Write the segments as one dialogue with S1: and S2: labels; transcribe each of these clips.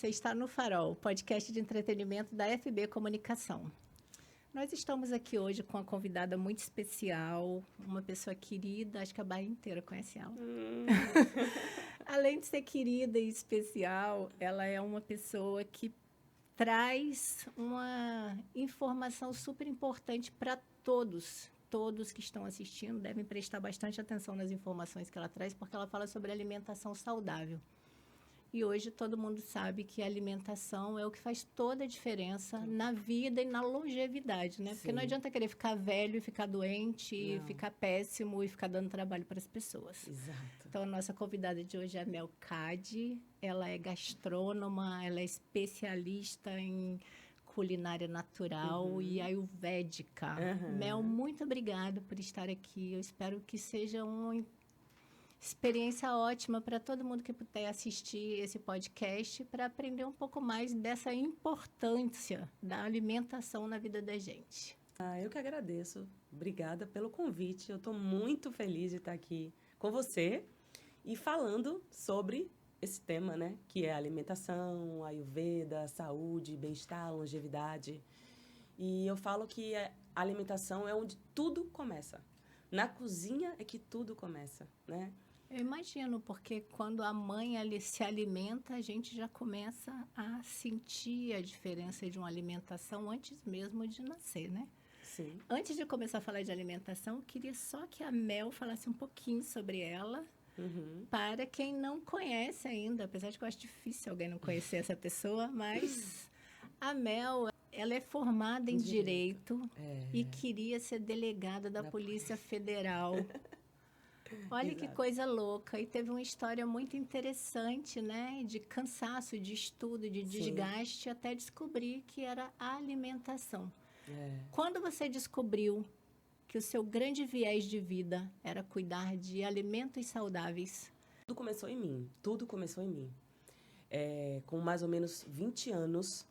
S1: você está no Farol, podcast de entretenimento da FB Comunicação. Nós estamos aqui hoje com uma convidada muito especial, uma pessoa querida, acho que a Bahia inteira conhece ela. Além de ser querida e especial, ela é uma pessoa que traz uma informação super importante para todos. Todos que estão assistindo devem prestar bastante atenção nas informações que ela traz, porque ela fala sobre alimentação saudável. E hoje todo mundo sabe que a alimentação é o que faz toda a diferença na vida e na longevidade, né? Porque
S2: Sim.
S1: não adianta querer ficar velho e ficar doente,
S2: Não.
S1: ficar péssimo e ficar dando trabalho para as pessoas.
S2: Exato.
S1: Então, a nossa convidada de hoje é a Mel Cade. Ela é gastrônoma, ela é especialista em culinária natural e ayurvédica. Mel, muito obrigada por estar aqui. Eu espero que seja uma experiência ótima para todo mundo que puder assistir esse podcast para aprender um pouco mais dessa importância da alimentação na vida da gente.
S2: Eu que agradeço. Obrigada pelo convite. Eu estou muito feliz de estar aqui com você e falando sobre esse tema, né? Que é alimentação, ayurveda, saúde, bem-estar, longevidade. E eu falo que a alimentação é onde tudo começa. Na cozinha é que tudo começa, né?
S1: Eu imagino, porque quando a mãe ali se alimenta, a gente já começa a sentir a diferença de uma alimentação antes mesmo de nascer, né?
S2: Sim.
S1: Antes de começar a falar de alimentação, eu queria só que a Mel falasse um pouquinho sobre ela, para quem não conhece ainda, apesar de que eu acho difícil alguém não conhecer essa pessoa, mas a Mel, ela é formada em Direito e queria ser delegada da Polícia Federal. Olha que coisa louca. E teve uma história muito interessante, né? De cansaço, de estudo, de desgaste, até descobrir que era a alimentação. Quando você descobriu que o seu grande viés de vida era cuidar de alimentos saudáveis?
S2: Tudo começou em mim. Tudo começou em mim. Com mais ou menos 20 anos,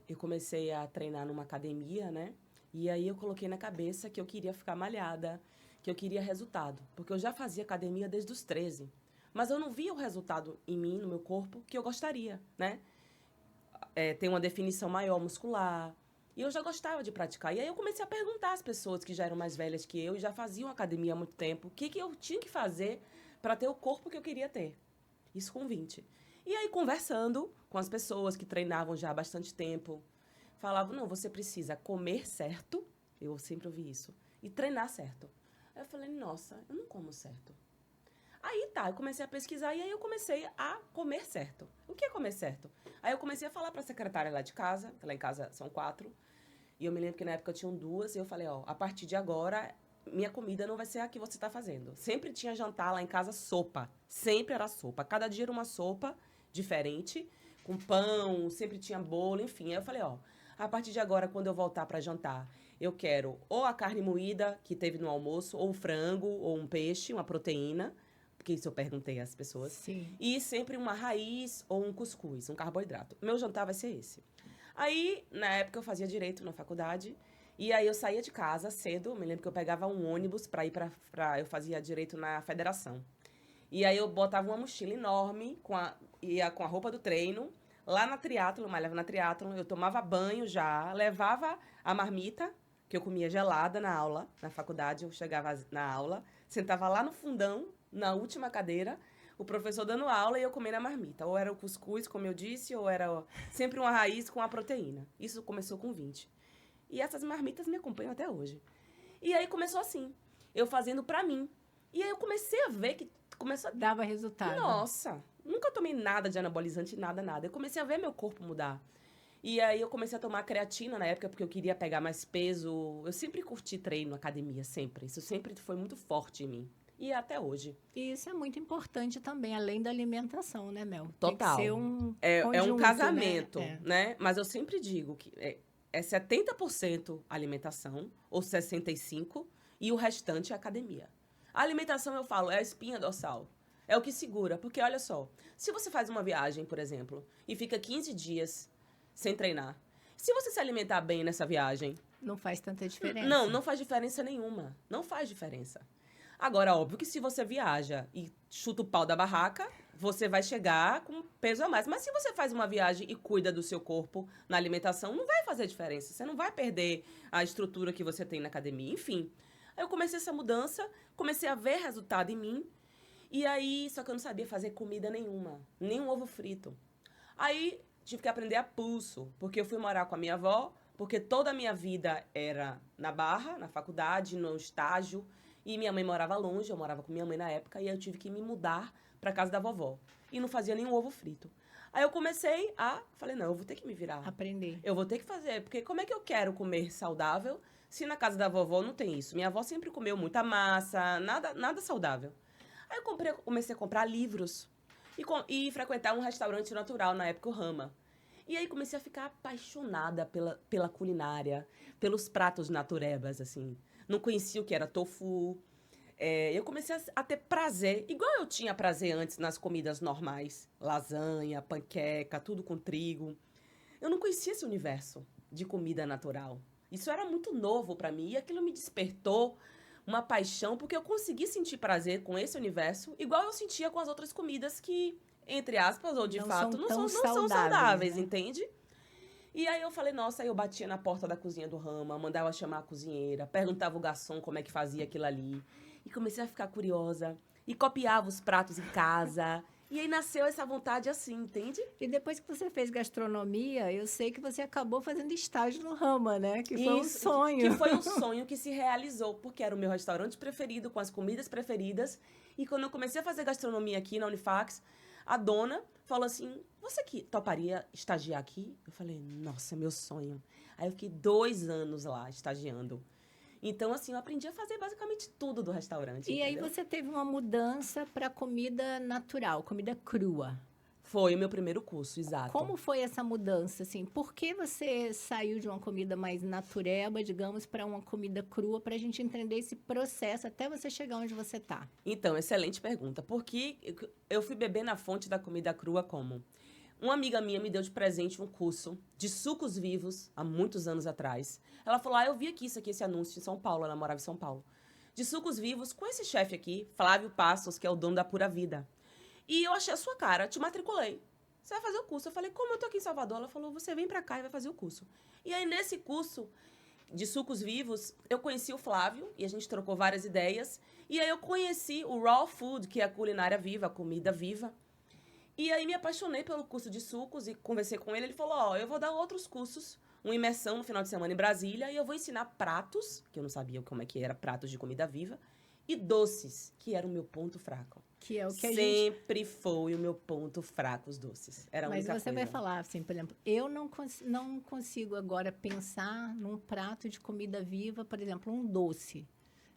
S2: eu comecei a treinar numa academia, né? E aí eu coloquei na cabeça que eu queria ficar malhada, que eu queria resultado. Porque eu já fazia academia desde os 13. Mas eu não via o resultado em mim, no meu corpo, que eu gostaria, né? Ter uma definição maior muscular. E eu já gostava de praticar. E aí eu comecei a perguntar às pessoas que já eram mais velhas que eu e já faziam academia há muito tempo, o que eu tinha que fazer para ter o corpo que eu queria ter. Isso com 20. E aí, conversando com as pessoas que treinavam já há bastante tempo, falavam, não, você precisa comer certo, eu sempre ouvi isso, e treinar certo. Aí eu falei, nossa, eu não como certo. Aí eu comecei a pesquisar e aí eu comecei a comer certo. O que é comer certo? Aí eu comecei a falar para a secretária lá de casa, que lá em casa são 4, e eu me lembro que na época tinham 2, e eu falei, a partir de agora, minha comida não vai ser a que você está fazendo. Sempre tinha jantar lá em casa, sopa. Sempre era sopa. Cada dia era uma sopa diferente, com pão, sempre tinha bolo, enfim. Aí eu falei, a partir de agora, quando eu voltar para jantar, eu quero ou a carne moída que teve no almoço, ou um frango, ou um peixe, uma proteína, porque isso eu perguntei às pessoas.
S1: Sim.
S2: E sempre uma raiz ou um cuscuz, um carboidrato. Meu jantar vai ser esse. Aí, na época, eu fazia direito na faculdade. E aí, eu saía de casa cedo. Me lembro que eu pegava um ônibus para ir eu fazia direito na federação. E aí, eu botava uma mochila enorme, ia com a roupa do treino. Lá na triatlon, malhava na triatlon. Eu tomava banho já, levava a marmita, que eu comia gelada na aula. Na faculdade, eu chegava na aula, sentava lá no fundão, na última cadeira, o professor dando aula e eu comendo a marmita. Ou era o cuscuz, como eu disse, ou era sempre uma raiz com a proteína. Isso começou com 20. E essas marmitas me acompanham até hoje. E aí começou assim, eu fazendo pra mim. E aí eu comecei a ver que começou a...
S1: Dava resultado.
S2: Nossa, nunca tomei nada de anabolizante, nada. Eu comecei a ver meu corpo mudar. E aí eu comecei a tomar creatina na época, porque eu queria pegar mais peso. Eu sempre curti treino, academia, sempre. Isso sempre foi muito forte em mim. E até hoje.
S1: E isso é muito importante também, além da alimentação, né, Mel?
S2: Total.
S1: Tem que ser um
S2: é um
S1: conjunto,
S2: casamento,
S1: né?
S2: Mas eu sempre digo que é 70% alimentação, ou 65%, e o restante é academia. A alimentação, eu falo, é a espinha dorsal. É o que segura. Porque, olha só, se você faz uma viagem, por exemplo, e fica 15 dias sem treinar, se você se alimentar bem nessa viagem...
S1: Não faz tanta diferença.
S2: Não faz diferença nenhuma. Não faz diferença. Agora, óbvio que se você viaja e chuta o pau da barraca, você vai chegar com peso a mais. Mas se você faz uma viagem e cuida do seu corpo na alimentação, não vai fazer diferença. Você não vai perder a estrutura que você tem na academia. Enfim, aí eu comecei essa mudança, comecei a ver resultado em mim. E aí, só que eu não sabia fazer comida nenhuma, nem um ovo frito. Aí, tive que aprender a pulso, porque eu fui morar com a minha avó, porque toda a minha vida era na Barra, na faculdade, no estágio, e minha mãe morava longe, eu morava com minha mãe na época, e aí eu tive que me mudar para casa da vovó. E não fazia nenhum ovo frito. Aí eu comecei falei, não, eu vou ter que me virar.
S1: Aprender.
S2: Eu vou ter que fazer, porque como é que eu quero comer saudável se na casa da vovó não tem isso? Minha avó sempre comeu muita massa, nada saudável. Aí eu comecei a comprar livros e frequentar um restaurante natural, na época o Rama. E aí comecei a ficar apaixonada pela culinária, pelos pratos naturebas, assim. Não conhecia o que era tofu. Eu comecei a ter prazer, igual eu tinha prazer antes nas comidas normais. Lasanha, panqueca, tudo com trigo. Eu não conhecia esse universo de comida natural. Isso era muito novo para mim e aquilo me despertou uma paixão, porque eu consegui sentir prazer com esse universo, igual eu sentia com as outras comidas que, entre aspas, ou de fato, não são saudáveis, né? Entende? E aí eu falei, nossa, aí eu batia na porta da cozinha do Rama, mandava chamar a cozinheira, perguntava o garçom como é que fazia aquilo ali. E comecei a ficar curiosa. E copiava os pratos em casa. E aí nasceu essa vontade assim, entende?
S1: E depois que você fez gastronomia, eu sei que você acabou fazendo estágio no Rama, né? Que foi um sonho.
S2: Que foi um sonho que se realizou, porque era o meu restaurante preferido, com as comidas preferidas. E quando eu comecei a fazer gastronomia aqui na Unifax, a dona falou assim, você que toparia estagiar aqui? Eu falei, nossa, é meu sonho. Aí eu fiquei 2 anos lá estagiando. Então, assim, eu aprendi a fazer basicamente tudo do restaurante.
S1: E entendeu? Aí você teve uma mudança para comida natural, comida crua.
S2: Foi o meu primeiro curso, exato.
S1: Como foi essa mudança, assim? Por que você saiu de uma comida mais natureba, digamos, para uma comida crua, para a gente entender esse processo até você chegar onde você está?
S2: Então, excelente pergunta. Porque eu fui beber na fonte da comida crua como? Uma amiga minha me deu de presente um curso de sucos vivos, há muitos anos atrás. Ela falou, eu vi aqui esse anúncio em São Paulo, ela morava em São Paulo. De sucos vivos com esse chefe aqui, Flávio Passos, que é o dono da Pura Vida. E eu achei a sua cara, te matriculei. Você vai fazer o curso. Eu falei, como eu tô aqui em Salvador? Ela falou, você vem pra cá e vai fazer o curso. E aí, nesse curso de sucos vivos, eu conheci o Flávio, e a gente trocou várias ideias. E aí eu conheci o Raw Food, que é a culinária viva, a comida viva. E aí me apaixonei pelo curso de sucos e conversei com ele. Ele falou, eu vou dar outros cursos, uma imersão no final de semana em Brasília, e eu vou ensinar pratos, que eu não sabia como é que era, pratos de comida viva, e doces, que era o meu ponto fraco.
S1: Que é o que
S2: sempre foi o meu ponto fraco, os doces. Era a única
S1: Mas você
S2: coisa.
S1: vai falar assim, por exemplo, eu não consigo agora pensar num prato de comida viva, por exemplo, um doce.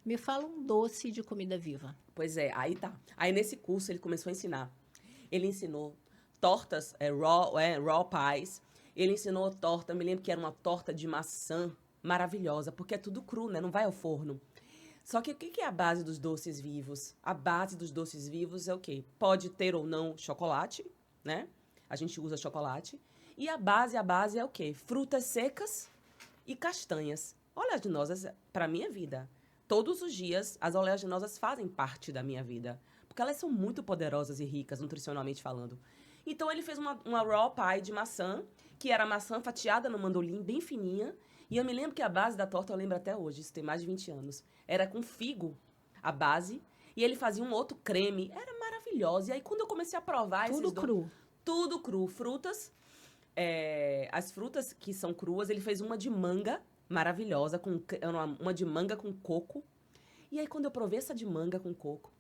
S1: Me fala um doce de comida viva.
S2: Pois é, aí tá. Aí nesse curso ele começou a ensinar. Ele ensinou tortas, raw pies. Ele ensinou torta, me lembro que era uma torta de maçã maravilhosa, porque é tudo cru, né? Não vai ao forno. Só que o que é a base dos doces vivos? A base dos doces vivos é o quê? Pode ter ou não chocolate, né? A gente usa chocolate. E a base é o quê? Frutas secas e castanhas. Oleaginosas, para mim, é vida. Todos os dias, as oleaginosas fazem parte da minha vida. Porque elas são muito poderosas e ricas, nutricionalmente falando. Então, ele fez uma raw pie de maçã, que era maçã fatiada no mandolim, bem fininha. E eu me lembro que a base da torta, eu lembro até hoje, isso tem mais de 20 anos, era com figo, a base. E ele fazia um outro creme, era maravilhoso. E aí, quando eu comecei a provar
S1: tudo cru.
S2: Tudo cru. Frutas, as frutas que são cruas, ele fez uma de manga, maravilhosa, uma de manga com coco. E aí, quando eu provei essa de manga com coco,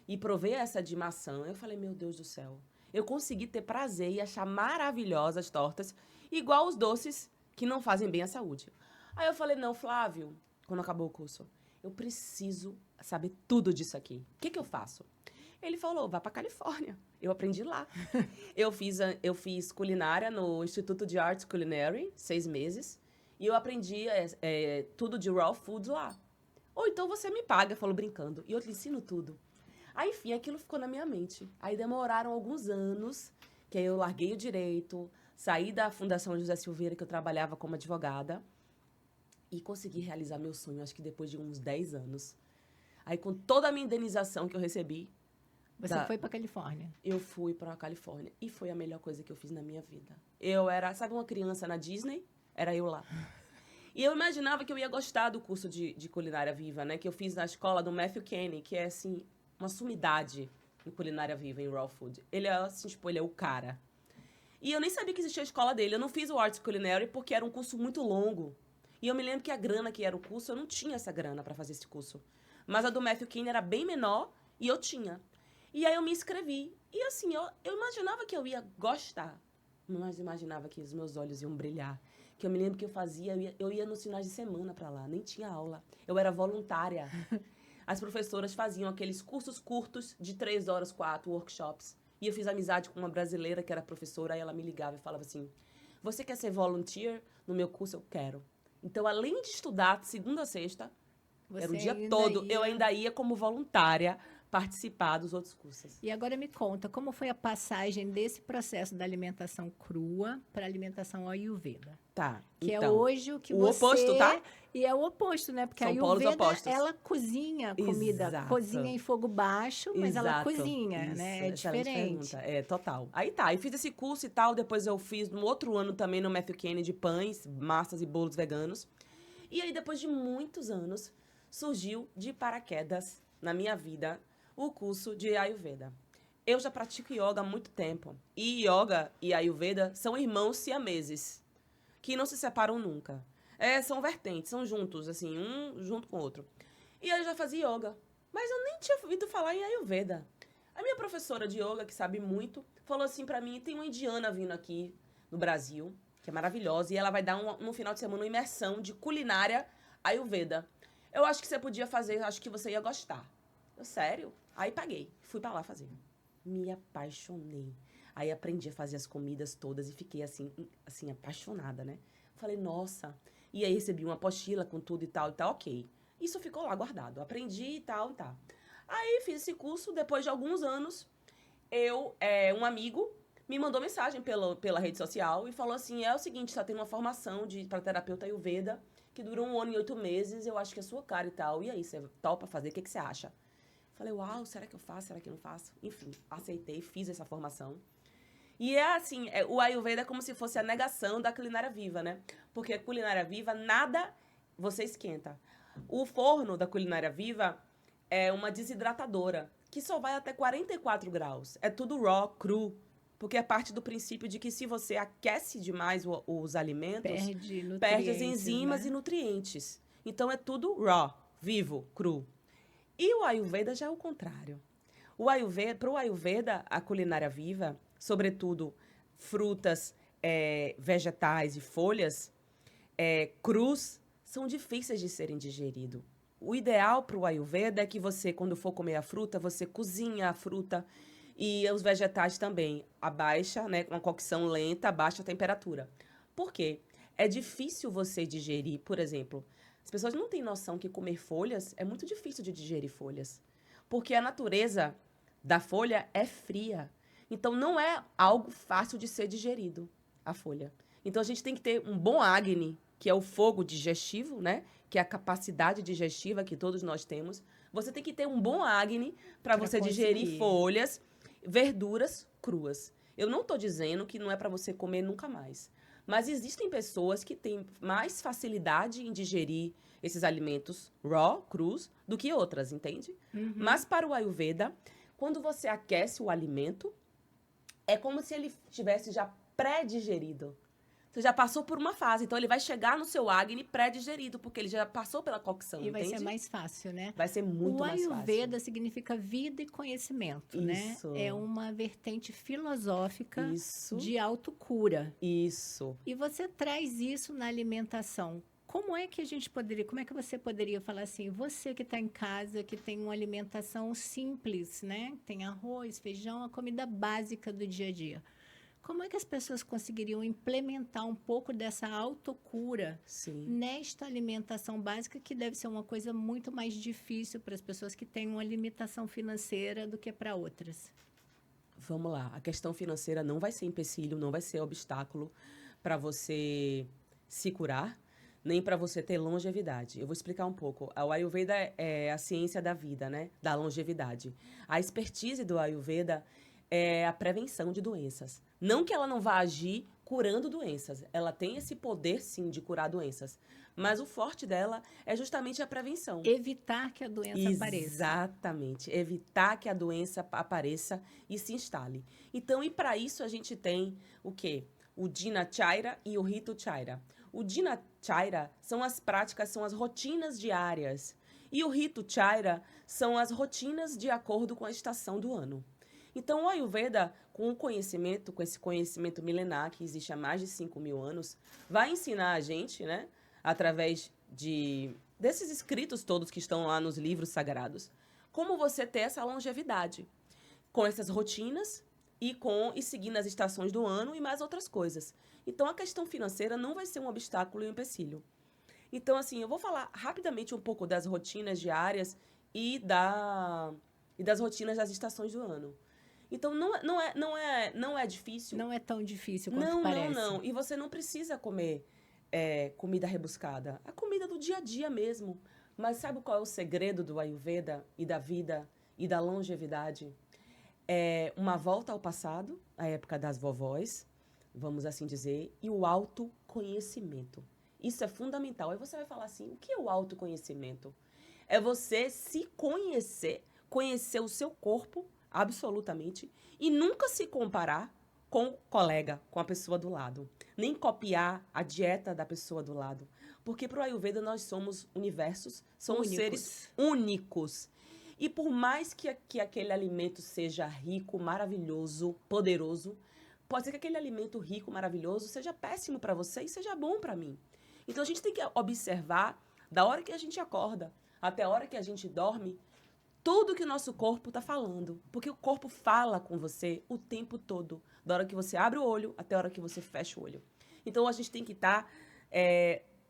S2: e provei essa de maçã, eu falei, meu Deus do céu. Eu consegui ter prazer e achar maravilhosas as tortas, igual os doces que não fazem bem à saúde. Aí eu falei, não, Flávio, quando acabou o curso, eu preciso saber tudo disso aqui. O que eu faço? Ele falou, vá pra Califórnia. Eu aprendi lá. eu fiz culinária no Instituto de Arts Culinary, 6 meses, e eu aprendi tudo de raw food lá. Ou então você me paga, falou brincando, e eu te ensino tudo. Aí, enfim, aquilo ficou na minha mente. Aí demoraram alguns anos, que aí eu larguei o direito, saí da Fundação José Silveira, que eu trabalhava como advogada, e consegui realizar meu sonho, acho que depois de uns 10 anos. Aí, com toda a minha indenização que eu recebi,
S1: Você foi para Califórnia?
S2: Eu fui para a Califórnia e foi a melhor coisa que eu fiz na minha vida. Eu era, sabe, uma criança na Disney? Era eu lá. E eu imaginava que eu ia gostar do curso de culinária viva, né? Que eu fiz na escola do Matthew Kenny, que é, assim, uma sumidade em culinária viva, em raw food. Ele é, assim, tipo, ele é o cara. E eu nem sabia que existia a escola dele. Eu não fiz o Arts Culinary porque era um curso muito longo. E eu me lembro que a grana que era o curso, eu não tinha essa grana para fazer esse curso. Mas a do Matthew Kenny era bem menor e eu tinha. E aí eu me inscrevi. E assim, eu imaginava que eu ia gostar. Mas imaginava que os meus olhos iam brilhar. Que eu me lembro que eu ia nos finais de semana para lá. Nem tinha aula. Eu era voluntária. As professoras faziam aqueles cursos curtos de 3 horas, 4 workshops. E eu fiz amizade com uma brasileira que era professora. Aí ela me ligava e falava assim, você quer ser volunteer no meu curso? Eu quero. Então, além de estudar de segunda a sexta, era o dia todo, eu ainda ia como voluntária participar dos outros cursos.
S1: E agora me conta, como foi a passagem desse processo da alimentação crua para a alimentação Ayurveda?
S2: Tá,
S1: que
S2: então,
S1: é hoje o que
S2: o
S1: você...
S2: oposto, tá?
S1: E é o oposto, né? Porque
S2: São
S1: a
S2: polos
S1: Ayurveda,
S2: opostos.
S1: ela cozinha comida,
S2: Exato.
S1: cozinha em fogo baixo, mas ela
S2: Exato.
S1: cozinha,
S2: Isso,
S1: né? É
S2: excelente
S1: diferente.
S2: pergunta. É, total. Aí tá, eu fiz esse curso e tal, depois eu fiz no outro ano também no Matthew Kenny de pães, massas e bolos veganos. E aí, depois de muitos anos, surgiu de paraquedas na minha vida o curso de Ayurveda. Eu já pratico yoga há muito tempo. E yoga e Ayurveda são irmãos siameses, que não se separam nunca. São vertentes, são juntos, assim, um junto com o outro. E aí eu já fazia yoga, mas eu nem tinha ouvido falar em Ayurveda. A minha professora de yoga, que sabe muito, falou assim pra mim, tem uma indiana vindo aqui no Brasil, que é maravilhosa, e ela vai dar no final de semana uma imersão de culinária Ayurveda. Eu acho que você podia fazer, acho que você ia gostar. Eu, sério? Aí paguei, fui pra lá fazer. Me apaixonei. Aí aprendi a fazer as comidas todas e fiquei assim apaixonada, né? Falei, nossa. E aí recebi uma apostila com tudo e tal, ok. Isso ficou lá guardado. Aprendi e tal, tá. Aí fiz esse curso, depois de alguns anos, um amigo me mandou mensagem pela rede social e falou assim, é o seguinte, tá tendo uma formação para terapeuta Ayurveda, que dura 1 ano e 8 meses, eu acho que é sua cara e tal. E aí, você topa fazer? O que você acha? Falei, uau, será que eu faço? Será que eu não faço? Enfim, aceitei, fiz essa formação. E é assim, o Ayurveda é como se fosse a negação da culinária viva, né? Porque a culinária viva, nada você esquenta. O forno da culinária viva é uma desidratadora, que só vai até 44 graus. É tudo raw, cru. Porque é parte do princípio de que se você aquece demais os alimentos, perde as enzimas, né? E nutrientes. Então, é tudo raw, vivo, cru. E o Ayurveda já é o contrário. Para o Ayurveda, a culinária viva, sobretudo frutas, vegetais e folhas, crus, são difíceis de serem digeridos. O ideal para o Ayurveda é que você, quando for comer a fruta, você cozinha a fruta e os vegetais também. Abaixa, né, uma cocção lenta, baixa a temperatura. Por quê? É difícil você digerir, por exemplo, as pessoas não têm noção que comer folhas é muito difícil de digerir folhas. Porque a natureza da folha é fria. Então, não é algo fácil de ser digerido, a folha. Então, a gente tem que ter um bom Agni, que é o fogo digestivo, né? Que é a capacidade digestiva que todos nós temos. Você tem que ter um bom Agni para você digerir folhas, verduras cruas. Eu não estou dizendo que não é para você comer nunca mais. Mas existem pessoas que têm mais facilidade em digerir esses alimentos raw, crus, do que outras, entende? Uhum. Mas para o Ayurveda, quando você aquece o alimento, é como se ele tivesse já pré-digerido. Você já passou por uma fase, então ele vai chegar no seu Agni pré-digerido, porque ele já passou pela cocção,
S1: e vai
S2: entende?
S1: ser mais fácil, né?
S2: Vai ser muito mais fácil.
S1: O Ayurveda significa vida e conhecimento,
S2: Isso.
S1: Né? É uma vertente filosófica
S2: Isso.
S1: De autocura.
S2: Isso.
S1: E você traz isso na alimentação. Como é que você poderia falar assim, você que está em casa, que tem uma alimentação simples, né? Tem arroz, feijão, a comida básica do dia a dia. Como é que as pessoas conseguiriam implementar um pouco dessa autocura nesta alimentação básica, que deve ser uma coisa muito mais difícil para as pessoas que têm uma limitação financeira do que para outras?
S2: Vamos lá. A questão financeira não vai ser empecilho, não vai ser obstáculo para você se curar. nem para você ter longevidade. Eu vou explicar um pouco. O Ayurveda é a ciência da vida, né? Da longevidade. A expertise do Ayurveda é a prevenção de doenças. Não que ela não vá agir curando doenças. Ela tem esse poder, sim, de curar doenças. Mas o forte dela é justamente a prevenção.
S1: Evitar que a doença apareça.
S2: Exatamente. Evitar que a doença apareça e se instale. Então, e para isso a gente tem o quê? O Dinacharya e o Ritucharya. O Dinacharya são as práticas, são as rotinas diárias. E o Ritucharya são as rotinas de acordo com a estação do ano. Então, o Ayurveda, com esse conhecimento milenar, que existe há mais de 5.000 anos, vai ensinar a gente, né, através desses escritos todos que estão lá nos livros sagrados, como você ter essa longevidade, com essas rotinas e seguindo as estações do ano e mais outras coisas. Então, a questão financeira não vai ser um obstáculo e um empecilho. Então, assim, eu vou falar rapidamente um pouco das rotinas diárias e das rotinas das estações do ano. Então, não é difícil.
S1: Não é tão difícil quanto parece.
S2: Não. E você não precisa comer comida rebuscada. A comida do dia a dia mesmo. Mas sabe qual é o segredo do Ayurveda e da vida e da longevidade? É uma volta ao passado, a época das vovós, vamos assim dizer, e o autoconhecimento. Isso é fundamental. Aí você vai falar assim, o que é o autoconhecimento? É você se conhecer, conhecer o seu corpo, absolutamente, e nunca se comparar com o colega, com a pessoa do lado. Nem copiar a dieta da pessoa do lado. Porque para o Ayurveda nós somos universos, somos seres únicos. E por mais que aquele alimento seja rico, maravilhoso, poderoso, pode ser que aquele alimento rico, maravilhoso, seja péssimo para você e seja bom para mim. Então a gente tem que observar, da hora que a gente acorda até a hora que a gente dorme, tudo que o nosso corpo está falando. Porque o corpo fala com você o tempo todo. Da hora que você abre o olho até a hora que você fecha o olho. Então, a gente tem que estar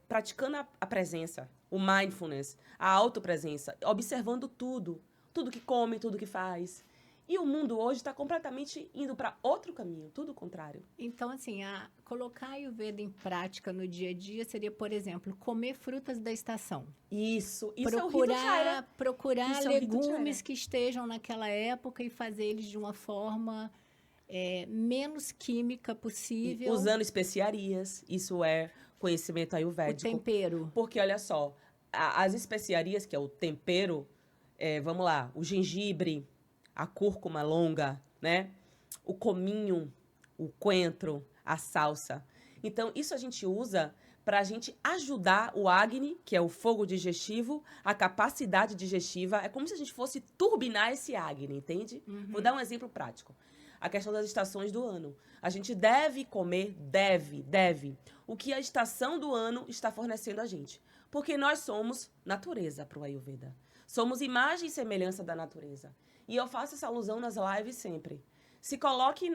S2: praticando a presença, o mindfulness, a autopresença, observando tudo. Tudo que come, tudo que faz. E o mundo hoje está completamente indo para outro caminho, tudo o contrário.
S1: Então, assim, colocar a Ayurveda em prática no dia a dia seria, por exemplo, comer frutas da estação.
S2: Isso é o
S1: Ritucharya. Procurar legumes que estejam naquela época e fazer eles de uma forma menos química possível.
S2: Usando especiarias, isso é conhecimento ayurvédico.
S1: O tempero.
S2: Porque, olha só, as especiarias, que é o tempero, vamos lá, o gengibre, a cúrcuma longa, né? O cominho, o coentro, a salsa. Então, isso a gente usa para a gente ajudar o Agni, que é o fogo digestivo, a capacidade digestiva. É como se a gente fosse turbinar esse Agni, entende?
S1: Uhum.
S2: Vou dar um exemplo prático. A questão das estações do ano. A gente deve comer, deve, o que a estação do ano está fornecendo a gente. Porque nós somos natureza para o Ayurveda. Somos imagem e semelhança da natureza. E eu faço essa alusão nas lives sempre. Se coloque,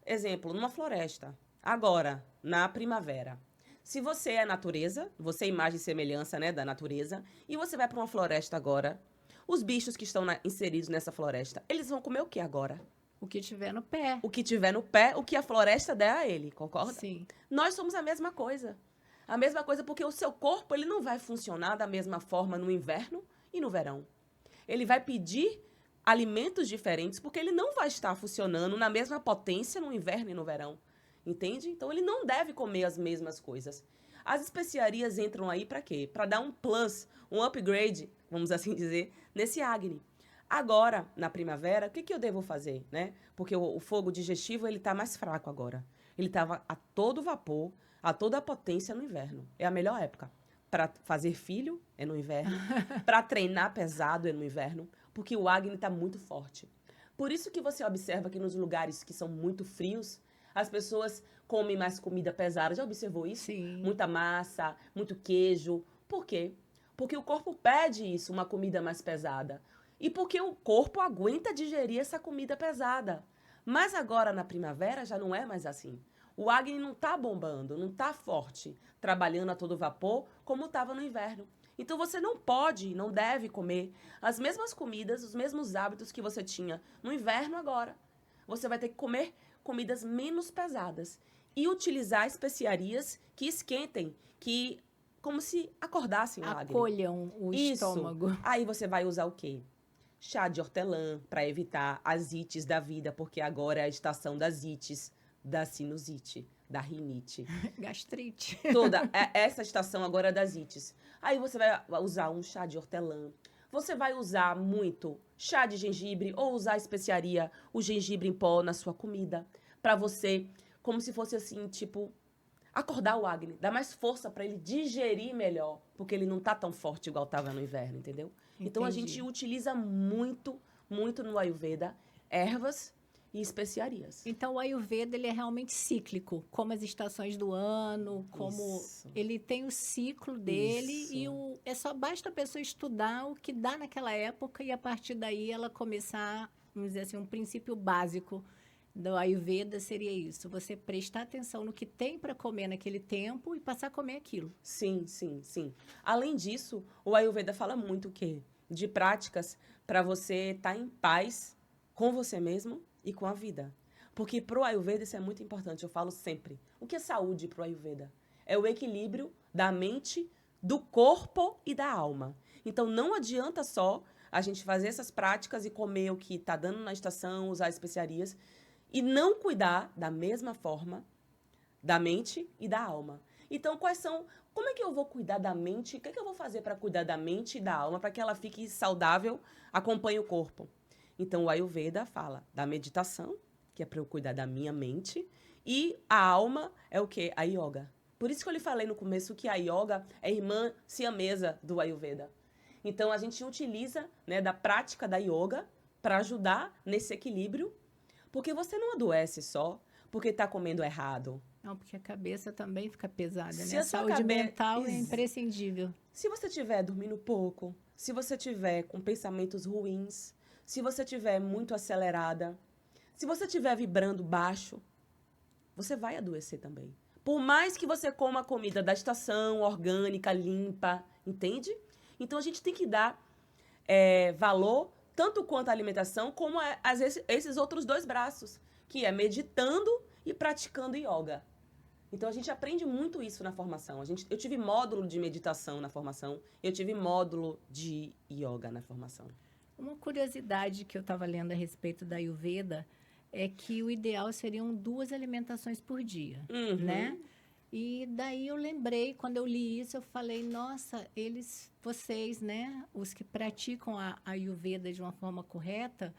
S2: exemplo, numa floresta, agora, na primavera. Se você é natureza, você é imagem e semelhança, né, da natureza, e você vai para uma floresta agora, os bichos que estão inseridos nessa floresta, eles vão comer o que agora?
S1: O que tiver no pé.
S2: O que tiver no pé, o que a floresta der a ele, concorda?
S1: Sim.
S2: Nós somos a mesma coisa. A mesma coisa porque o seu corpo ele não vai funcionar da mesma forma no inverno e no verão. Ele vai pedir alimentos diferentes porque ele não vai estar funcionando na mesma potência no inverno e no verão. Entende? Então, ele não deve comer as mesmas coisas. As especiarias entram aí para quê? Para dar um plus, um upgrade, vamos assim dizer, nesse Agni. Agora, na primavera, o que eu devo fazer, né? Porque o fogo digestivo, ele está mais fraco agora. Ele estava a todo vapor, a toda potência no inverno. É a melhor época. Para fazer filho, é no inverno. Para treinar pesado, é no inverno. Porque o Agni está muito forte. Por isso que você observa que nos lugares que são muito frios, as pessoas comem mais comida pesada. Já observou isso?
S1: Sim.
S2: Muita massa, muito queijo. Por quê? Porque o corpo pede isso, uma comida mais pesada. E porque o corpo aguenta digerir essa comida pesada. Mas agora, na primavera, já não é mais assim. O Agni não está bombando, não está forte, trabalhando a todo vapor, como estava no inverno. Então, você não pode, não deve comer as mesmas comidas, os mesmos hábitos que você tinha no inverno agora. Você vai ter que comer comidas menos pesadas e utilizar especiarias que esquentem, que como se acordassem o Agni.
S1: Acolham o estômago.
S2: Aí você vai usar o quê? Chá de hortelã para evitar as ites da vida, porque agora é a estação das ites, da sinusite, da rinite.
S1: Gastrite.
S2: Essa estação agora é das ites. Aí você vai usar um chá de hortelã. Você vai usar muito chá de gengibre ou usar especiaria, o gengibre em pó na sua comida, para você, como se fosse assim, tipo, acordar o Agni, dar mais força para ele digerir melhor, porque ele não tá tão forte igual tava no inverno, entendeu?
S1: Entendi.
S2: Então a gente utiliza muito, muito no Ayurveda ervas e especiarias.
S1: Então o Ayurveda ele é realmente cíclico, como as estações do ano, como
S2: Isso.
S1: ele tem o ciclo dele
S2: Isso.
S1: é só basta a pessoa estudar o que dá naquela época e a partir daí ela começar, vamos dizer assim, um princípio básico do Ayurveda seria isso, você prestar atenção no que tem para comer naquele tempo e passar a comer aquilo.
S2: Sim, sim, sim. Além disso, o Ayurveda fala muito o quê? De práticas para você estar em paz com você mesmo e com a vida. Porque pro Ayurveda isso é muito importante, eu falo sempre. O que é saúde pro Ayurveda? É o equilíbrio da mente, do corpo e da alma. Então não adianta só a gente fazer essas práticas e comer o que está dando na estação, usar especiarias, e não cuidar da mesma forma da mente e da alma. Então, como é que eu vou cuidar da mente? O que é que eu vou fazer para cuidar da mente e da alma para que ela fique saudável, acompanhe o corpo? Então, o Ayurveda fala da meditação, que é para eu cuidar da minha mente, e a alma é o quê? A yoga. Por isso que eu lhe falei no começo que a yoga é irmã siamesa do Ayurveda. Então, a gente utiliza, né, da prática da yoga para ajudar nesse equilíbrio, porque você não adoece só porque está comendo errado.
S1: Não, porque a cabeça também fica pesada,
S2: Se
S1: né?
S2: a sua
S1: Saúde mental é imprescindível.
S2: Se você estiver dormindo pouco, se você estiver com pensamentos ruins, se você estiver muito acelerada, se você estiver vibrando baixo, você vai adoecer também. Por mais que você coma a comida da estação, orgânica, limpa, entende? Então a gente tem que dar valor tanto quanto à alimentação, como esses outros dois braços, que é meditando e praticando yoga. Então, a gente aprende muito isso na formação. Eu tive módulo de meditação na formação, eu tive módulo de yoga na formação.
S1: Uma curiosidade que eu estava lendo a respeito da Ayurveda é que o ideal seriam 2 alimentações por dia, né? E daí eu lembrei, quando eu li isso, eu falei, nossa, vocês, né, os que praticam a Ayurveda de uma forma correta,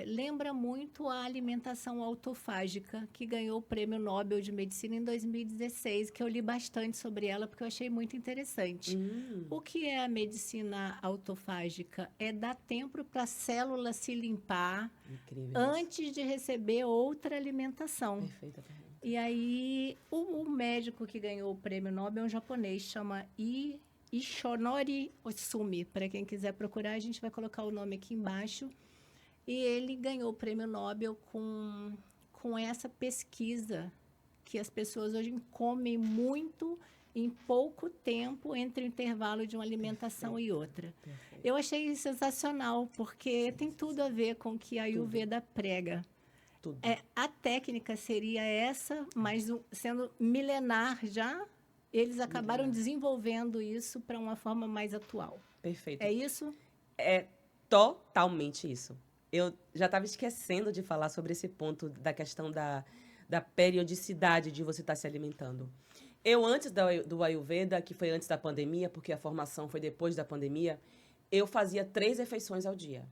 S1: lembra muito a alimentação autofágica, que ganhou o Prêmio Nobel de Medicina em 2016, que eu li bastante sobre ela, porque eu achei muito interessante. O que é a medicina autofágica? É dar tempo para a célula se limpar antes de receber outra alimentação.
S2: Perfeita pergunta.
S1: E aí, o médico que ganhou o Prêmio Nobel é um japonês, chama Ishonori Osumi. Para quem quiser procurar, a gente vai colocar o nome aqui embaixo. E ele ganhou o Prêmio Nobel com essa pesquisa, que as pessoas hoje comem muito em pouco tempo entre o intervalo de uma alimentação e outra. Perfeito. Eu achei sensacional, porque tem tudo a ver com o que a Ayurveda prega.
S2: Tudo.
S1: A técnica seria essa, mas sendo milenar já, eles acabaram desenvolvendo isso para uma forma mais atual.
S2: Perfeito.
S1: É isso?
S2: É totalmente isso. Eu já estava esquecendo de falar sobre esse ponto da questão da periodicidade de você estar se alimentando. Eu, antes do Ayurveda, que foi antes da pandemia, porque a formação foi depois da pandemia, eu fazia 3 refeições ao dia.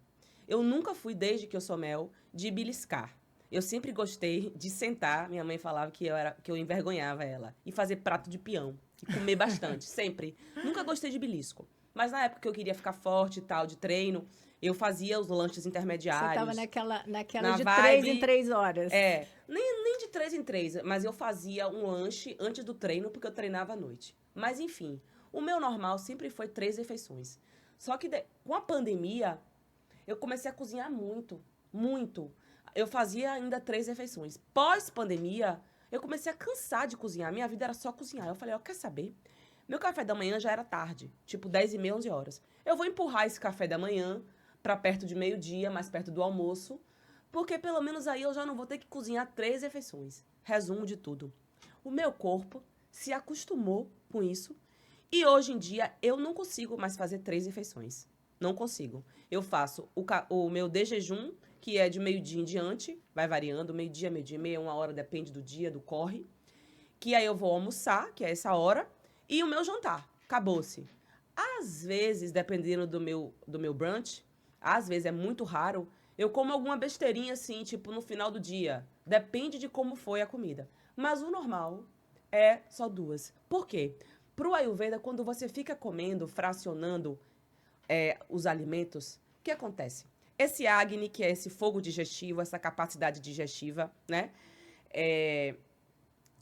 S2: Eu nunca fui, desde que eu sou mel, de beliscar. Eu sempre gostei de sentar, minha mãe falava que eu envergonhava ela, e fazer prato de peão, e comer bastante, sempre. Nunca gostei de belisco. Mas na época que eu queria ficar forte e tal, de treino, eu fazia os lanches intermediários.
S1: Você estava naquela
S2: na
S1: de
S2: vibe,
S1: 3 em 3 horas.
S2: Nem de 3 em 3, mas eu fazia um lanche antes do treino, porque eu treinava à noite. Mas, enfim, o meu normal sempre foi 3 refeições. Só que com a pandemia, eu comecei a cozinhar muito, muito. Eu fazia ainda 3 refeições. Pós-pandemia, eu comecei a cansar de cozinhar. Minha vida era só cozinhar. Eu falei, quer saber? Meu café da manhã já era tarde, tipo 10h30, 11 horas. Eu vou empurrar esse café da manhã para perto de meio-dia, mais perto do almoço, porque pelo menos aí eu já não vou ter que cozinhar 3 refeições. Resumo de tudo. O meu corpo se acostumou com isso. E hoje em dia, eu não consigo mais fazer 3 refeições. Não consigo. Eu faço o meu de jejum, que é de meio-dia em diante, vai variando, meio-dia, meio-dia e meia, 1 hora, depende do dia, do corre. Que aí eu vou almoçar, que é essa hora, e o meu jantar. Acabou-se. Às vezes, dependendo do meu brunch, às vezes é muito raro, eu como alguma besteirinha assim, tipo no final do dia. Depende de como foi a comida. Mas o normal é só 2. Por quê? Pro Ayurveda, quando você fica comendo, fracionando os alimentos, o que acontece? Esse Agni, que é esse fogo digestivo, essa capacidade digestiva, né?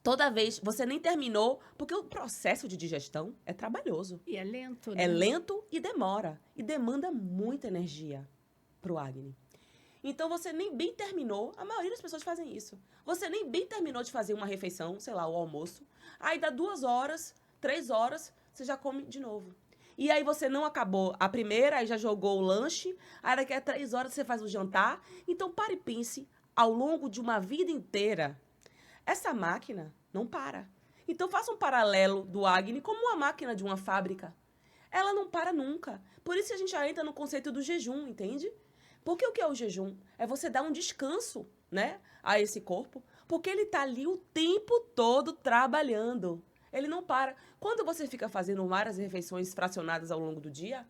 S2: Toda vez, você nem terminou, porque o processo de digestão é trabalhoso.
S1: E é lento,
S2: É
S1: né?
S2: lento e demora. E demanda muita energia pro Agni. Então, você nem bem terminou, a maioria das pessoas fazem isso. Você nem bem terminou de fazer uma refeição, sei lá, o almoço. Aí dá 2 horas, 3 horas, você já come de novo. E aí você não acabou a primeira, aí já jogou o lanche, aí daqui a 3 horas você faz o jantar. Então, pare e pense, ao longo de uma vida inteira, essa máquina não para. Então, faça um paralelo do Agni como uma máquina de uma fábrica. Ela não para nunca. Por isso que a gente já entra no conceito do jejum, entende? Porque o que é o jejum? É você dar um descanso, né, a esse corpo, porque ele tá ali o tempo todo trabalhando. Ele não para. Quando você fica fazendo várias refeições fracionadas ao longo do dia,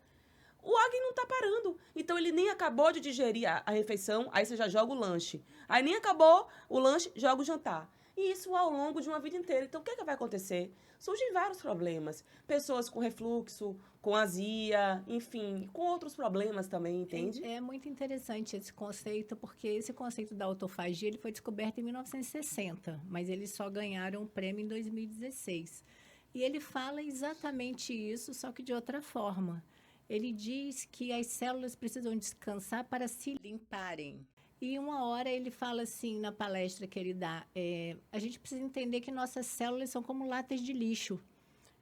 S2: o Agni não tá parando. Então ele nem acabou de digerir a refeição, aí você já joga o lanche. Aí nem acabou o lanche, joga o jantar. E isso ao longo de uma vida inteira. Então o que é que vai acontecer? Surgem vários problemas. Pessoas com refluxo, com azia, enfim, com outros problemas também, entende?
S1: É muito interessante esse conceito, porque esse conceito da autofagia ele foi descoberto em 1960, mas eles só ganharam o prêmio em 2016. E ele fala exatamente isso, só que de outra forma. Ele diz que as células precisam descansar para se limparem. E uma hora ele fala assim, na palestra que ele dá, a gente precisa entender que nossas células são como latas de lixo.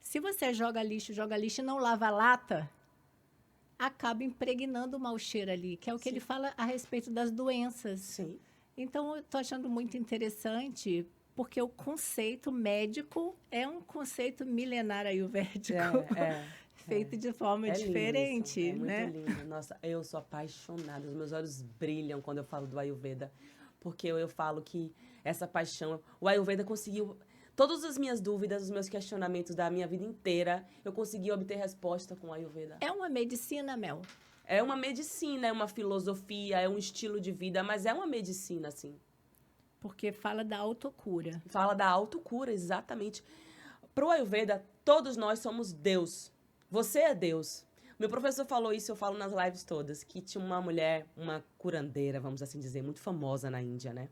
S1: Se você joga lixo e não lava a lata, acaba impregnando o mau cheiro ali, que é o que
S2: Sim.
S1: ele fala a respeito das doenças.
S2: Sim.
S1: Então, eu estou achando muito interessante, porque o conceito médico é um conceito milenar ayurvédico, feito de forma diferente,
S2: lindo isso.
S1: né?
S2: É muito lindo. Nossa, eu sou apaixonada. Os meus olhos brilham quando eu falo do Ayurveda. Porque eu falo que essa paixão... O Ayurveda conseguiu... Todas as minhas dúvidas, os meus questionamentos da minha vida inteira, eu consegui obter resposta com o Ayurveda.
S1: É uma medicina, Mel?
S2: É uma medicina, é uma filosofia, é um estilo de vida, mas é uma medicina, sim.
S1: Porque fala da autocura.
S2: Fala da autocura, exatamente. Pro Ayurveda, todos nós somos Deus. Você é Deus. Meu professor falou isso, eu falo nas lives todas, que tinha uma mulher, uma curandeira, vamos assim dizer, muito famosa na Índia, né?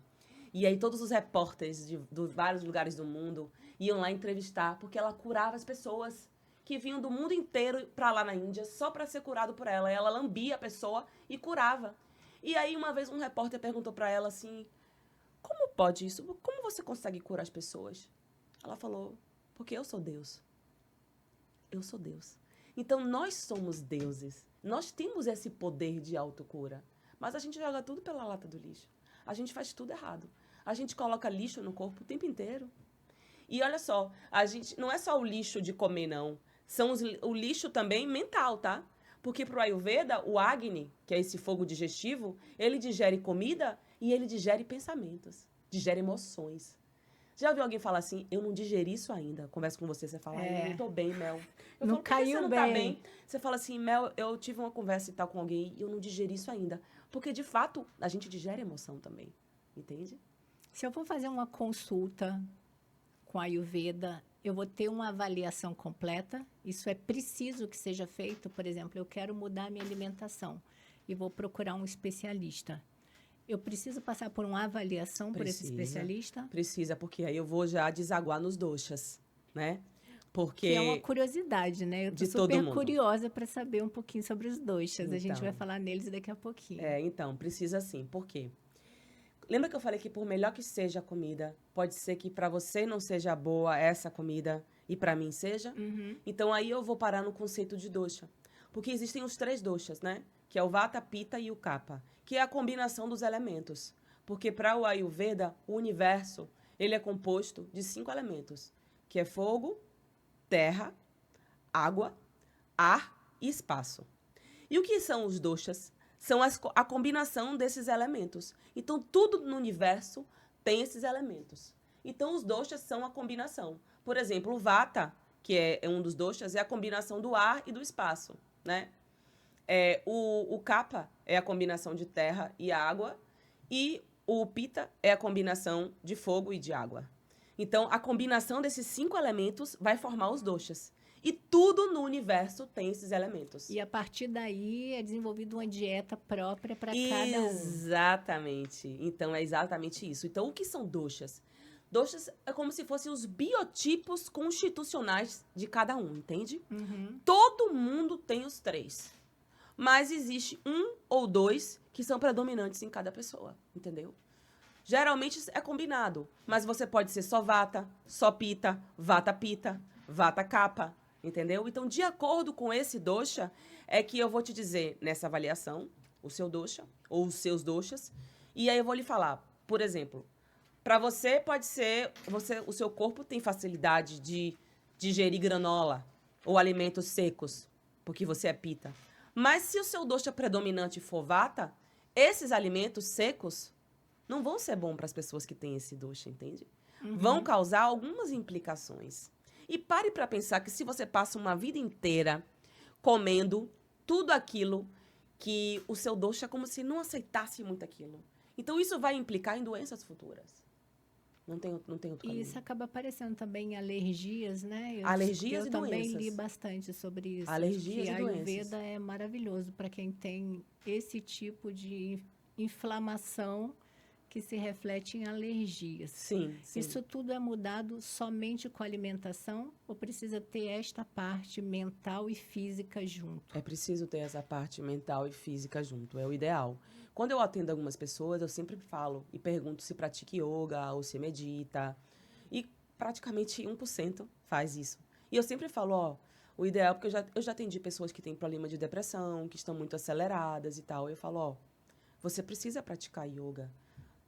S2: E aí todos os repórteres de vários lugares do mundo iam lá entrevistar, porque ela curava as pessoas que vinham do mundo inteiro pra lá na Índia só pra ser curado por ela. E ela lambia a pessoa e curava. E aí uma vez um repórter perguntou pra ela assim, como pode isso? Como você consegue curar as pessoas? Ela falou, porque eu sou Deus. Eu sou Deus. Então, nós somos deuses. Nós temos esse poder de autocura. Mas a gente joga tudo pela lata do lixo. A gente faz tudo errado. A gente coloca lixo no corpo o tempo inteiro. E olha só, a gente não é só o lixo de comer, não. São o lixo também mental, tá? Porque pro Ayurveda, o Agni, que é esse fogo digestivo, ele digere comida e ele digere pensamentos, digere emoções. Já ouviu alguém falar assim, eu não digeri isso ainda? Conversa com você, você fala, eu não tô bem, Mel. Eu
S1: Não
S2: falo,
S1: caiu
S2: você não
S1: bem.
S2: tá bem? Você fala assim, Mel, eu tive uma conversa e tal com alguém e eu não digeri isso ainda. Porque, de fato, a gente digere emoção também, entende?
S1: Se eu for fazer uma consulta com a Ayurveda, eu vou ter uma avaliação completa. Isso é preciso que seja feito. Por exemplo, eu quero mudar a minha alimentação e vou procurar um especialista. Eu preciso passar por uma avaliação por esse especialista?
S2: Precisa, porque aí eu vou já desaguar nos doshas, né? Porque
S1: Que é uma curiosidade, né? Eu tô
S2: de todo
S1: super
S2: mundo.
S1: curiosa para saber um pouquinho sobre os doshas. A gente
S2: Então.
S1: vai falar neles daqui a pouquinho.
S2: Então, precisa sim. Por quê? Lembra que eu falei que por melhor que seja a comida, pode ser que para você não seja boa essa comida e para mim seja? Então aí eu vou parar no conceito de dosha. Porque existem os 3 doshas, né? Que é o Vata, Pitta e o Kapha, que é a combinação dos elementos. Porque para o Ayurveda, o universo, ele é composto de 5 elementos, que é fogo, terra, água, ar e espaço. E o que são os doshas? São a combinação desses elementos. Então, tudo no universo tem esses elementos. Então, os doshas são a combinação. Por exemplo, o vata, que é um dos doshas, é a combinação do ar e do espaço, né? O kapha é a combinação de terra e água, e o pitta é a combinação de fogo e de água. Então, a combinação desses 5 elementos vai formar os doshas. E tudo no universo tem esses elementos.
S1: E a partir daí é desenvolvida uma dieta própria para cada um.
S2: Exatamente. Então, é exatamente isso. Então, o que são doshas? Doshas é como se fossem os biotipos constitucionais de cada um, entende? Todo mundo tem os 3. Mas existe 1 ou 2 que são predominantes em cada pessoa, entendeu? Geralmente é combinado, mas você pode ser só vata, só pitta, vata kapha, entendeu? Então, de acordo com esse dosha, é que eu vou te dizer nessa avaliação o seu dosha ou os seus doshas, e aí eu vou lhe falar, por exemplo, para você pode ser, o seu corpo tem facilidade de digerir granola ou alimentos secos, porque você é pitta. Mas se o seu dosha predominante for vata, esses alimentos secos não vão ser bons para as pessoas que têm esse dosha, entende? Vão causar algumas implicações. E pare para pensar que se você passa uma vida inteira comendo tudo aquilo que o seu dosha é como se não aceitasse muito aquilo. Então, isso vai implicar em doenças futuras. Não tem outro caminho.
S1: E isso acaba aparecendo também em alergias, né?
S2: Alergias e
S1: doenças. Eu também li
S2: doenças.
S1: bastante sobre isso.
S2: Alergias
S1: que
S2: e
S1: a
S2: doenças.
S1: Ayurveda é maravilhoso para quem tem esse tipo de inflamação que se reflete em alergias.
S2: Sim, sim.
S1: Isso tudo é mudado somente com a alimentação ou precisa ter esta parte mental e física junto?
S2: É preciso ter essa parte mental e física junto, é o ideal. Quando eu atendo algumas pessoas, eu sempre falo e pergunto se pratica yoga ou se medita. E praticamente 1% faz isso. E eu sempre falo, ó, o ideal, porque eu já atendi pessoas que têm problema de depressão, que estão muito aceleradas e tal. Eu falo, ó, você precisa praticar yoga.